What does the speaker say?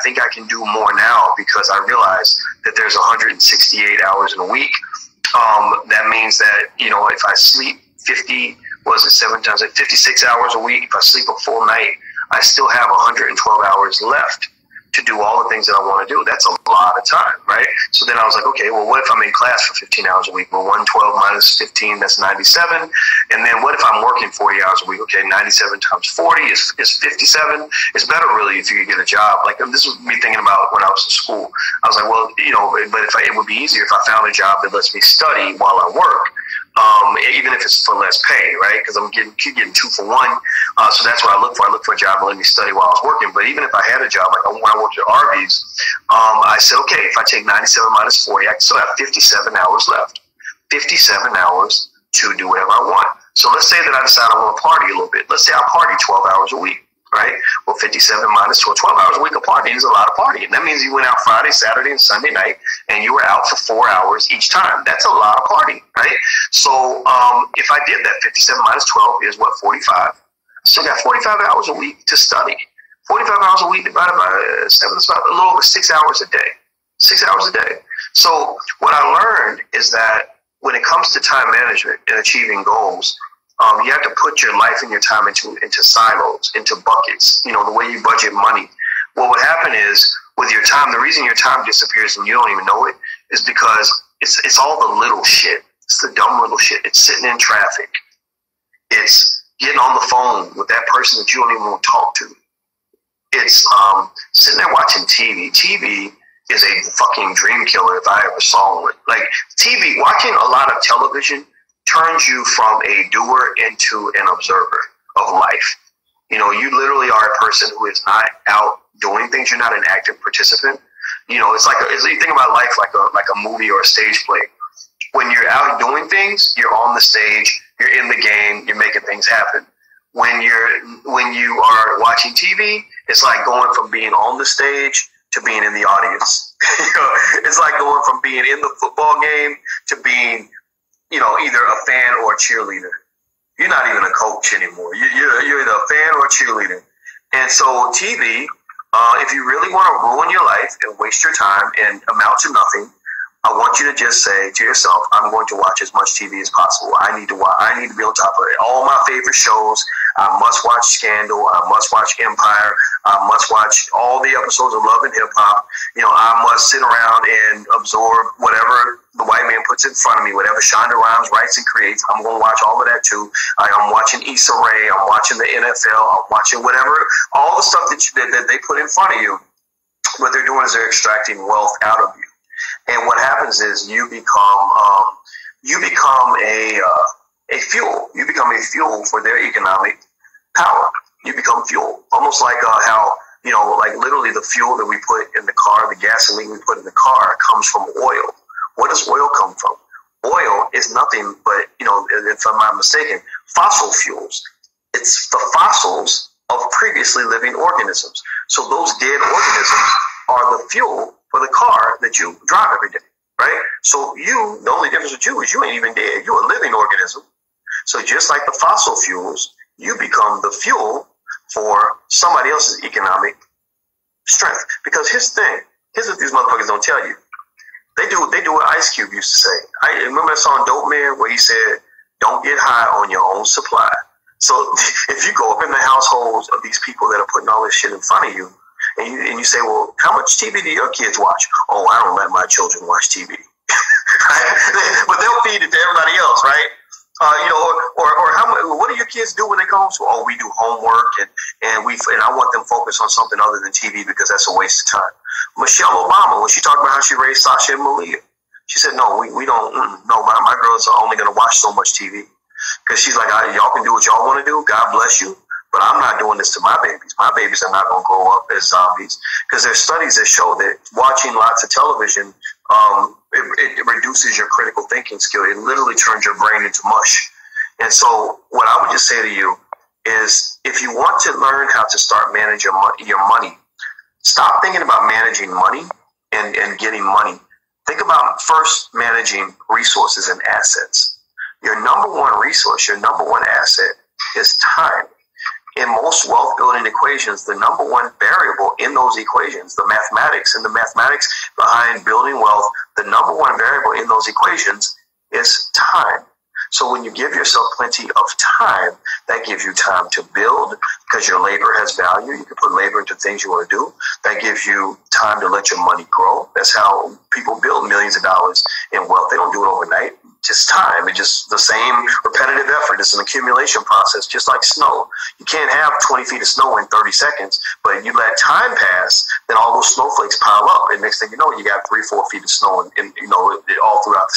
think I can do more now because I realize that there's 168 hours in a week. That means that, you know, if I sleep 56 hours a week, if I sleep a full night, I still have 112 hours left to do all the things that I want to do. That's a lot of time, right? So then I was like, okay, well, what if I'm in class for 15 hours a week? Well, 112 minus 15, that's 97. And then what if I'm working 40 hours a week? Okay, 97 times 40 is 57. It's better, really, if you could get a job. Like, this was me thinking about when I was in school. I was like, well, you know, but it would be easier if I found a job that lets me study while I work. Even if it's for less pay, right? Because I'm getting 2 for 1. So that's what I look for. I look for a job that let me study while I was working. But even if I had a job, like when I worked at Arby's, I said, okay, if I take 97 minus 40, I still have 57 hours left. 57 hours to do whatever I want. So let's say that I decide I want to party a little bit. Let's say I party 12 hours a week, right? Well, 57 minus 12 hours a week of partying is a lot of partying. That means you went out Friday, Saturday, and Sunday night, and you were out for 4 hours each time. That's a lot of partying, right? So if I did that, 57 minus 12 is what, 45? Still got 45 hours a week to study. 45 hours a week divided by 7, it's about a little over 6 hours a day. 6 hours a day. So what I learned is that when it comes to time management and achieving goals, you have to put your life and your time into silos, into buckets, you know, the way you budget money. What would happen is with your time, the reason your time disappears and you don't even know it is because it's all the little shit. It's the dumb little shit. It's sitting in traffic. It's getting on the phone with that person that you don't even want to talk to. It's sitting there watching TV. TV is a fucking dream killer if I ever saw one. Like TV, watching a lot of television turns you from a doer into an observer of life. You know, you literally are a person who is not out doing things. You're not an active participant. You know, it's like you think about life like a movie or a stage play. When you're out doing things, you're on the stage, you're in the game, you're making things happen. When you are watching TV, it's like going from being on the stage to being in the audience. You know, it's like going from being in the football game to being, you know, either a fan or a cheerleader. You're not even a coach anymore. You're either a fan or a cheerleader. And so TV, if you really want to ruin your life and waste your time and amount to nothing, I want you to just say to yourself, I'm going to watch as much TV as possible. I need to be on top of it. All my favorite shows. I must watch Scandal. I must watch Empire. I must watch all the episodes of Love and Hip Hop. You know, I must sit around and absorb whatever the white man puts in front of me, whatever Shonda Rhimes writes and creates. I'm going to watch all of that too. I'm watching Issa Rae. I'm watching the NFL. I'm watching whatever, all the stuff that they put in front of you. What they're doing is they're extracting wealth out of you. And what happens is you become a fuel. You become a fuel for their economic power. You become fuel, almost like how, you know, like literally the fuel that we put in the car, the gasoline we put in the car comes from oil. What does oil come from? Oil is nothing but, you know, if I'm not mistaken, fossil fuels. It's the fossils of previously living organisms. So those dead organisms are the fuel for the car that you drive every day, right? So the only difference with you is you ain't even dead. You're a living organism. So just like the fossil fuels, you become the fuel for somebody else's economic strength. Because here's what these motherfuckers don't tell you. They do what Ice Cube used to say. I remember that song Dope Man where he said, don't get high on your own supply. So if you go up in the households of these people that are putting all this shit in front of you, and you say, well, how much TV do your kids watch? Oh, I don't let my children watch TV. Right? But they'll feed it to everybody else, right? You know, or how much? What do your kids do when they come home? So, we do homework, and I want them focused on something other than TV because that's a waste of time. Michelle Obama, when she talked about how she raised Sasha and Malia, she said, no, we don't. No, my girls are only going to watch so much TV because she's like, y'all can do what y'all want to do. God bless you. But I'm not doing this to my babies. My babies are not going to grow up as zombies because there's studies that show that watching lots of television, it reduces your critical thinking skill. It literally turns your brain into mush. And so what I would just say to you is if you want to learn how to start managing your money, stop thinking about managing money and getting money. Think about first managing resources and assets. Your number one resource, your number one asset is time. In most wealth building equations, the number one variable in those equations, the mathematics behind building wealth, the number one variable in those equations is time. So when you give yourself plenty of time, that gives you time to build because your labor has value. You can put labor into things you want to do. That gives you time to let your money grow. That's how people build millions of dollars in wealth. They don't do it overnight. Just time. It's just the same repetitive effort. It's an accumulation process, just like snow. You can't have 20 feet of snow in 30 seconds, but you let time pass, then all those snowflakes pile up. And next thing you know, you got 3-4 feet of snow and all throughout the